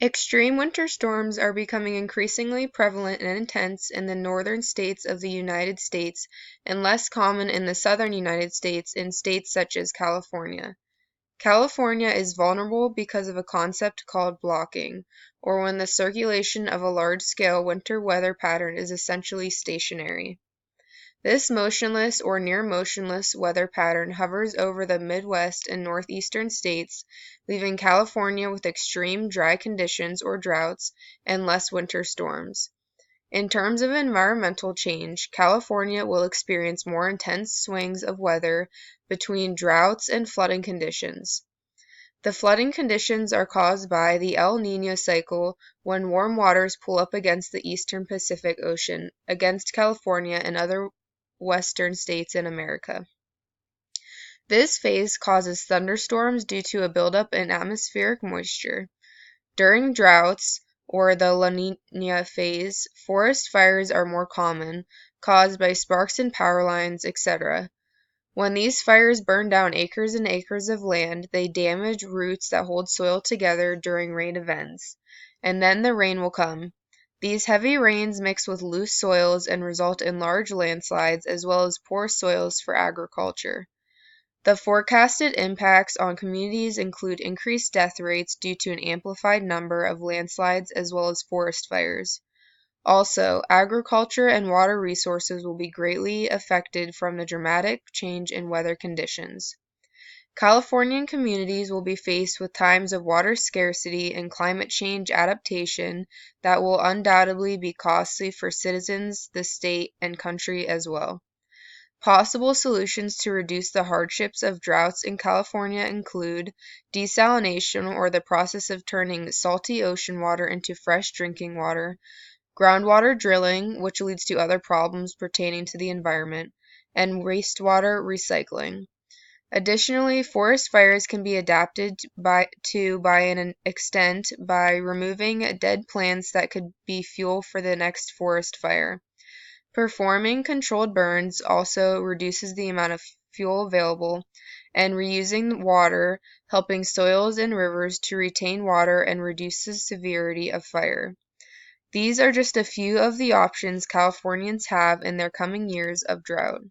Extreme winter storms are becoming increasingly prevalent and intense in the northern states of the United States and less common in the southern United States in states such as California. California is vulnerable because of a concept called blocking, or when the circulation of a large-scale winter weather pattern is essentially stationary. This motionless or near-motionless weather pattern hovers over the Midwest and northeastern states, leaving California with extreme dry conditions or droughts and less winter storms. In terms of environmental change, California will experience more intense swings of weather between droughts and flooding conditions. The flooding conditions are caused by the El Niño cycle when warm waters pull up against the eastern Pacific Ocean, against California and other western states in America. This phase causes thunderstorms due to a buildup in atmospheric moisture. During droughts, or the La Niña phase, forest fires are more common, caused by sparks in power lines, etc. When these fires burn down acres and acres of land, they damage roots that hold soil together during rain events, and then the rain will come. These heavy rains mix with loose soils and result in large landslides as well as poor soils for agriculture. The forecasted impacts on communities include increased death rates due to an amplified number of landslides as well as forest fires. Also, agriculture and water resources will be greatly affected from the dramatic change in weather conditions. Californian communities will be faced with times of water scarcity and climate change adaptation that will undoubtedly be costly for citizens, the state, and country as well. Possible solutions to reduce the hardships of droughts in California include desalination, or the process of turning salty ocean water into fresh drinking water, groundwater drilling, which leads to other problems pertaining to the environment, and wastewater recycling. Additionally, forest fires can be adapted to an extent by removing dead plants that could be fuel for the next forest fire. Performing controlled burns also reduces the amount of fuel available, and reusing water, helping soils and rivers to retain water and reduce the severity of fire. These are just a few of the options Californians have in their coming years of drought.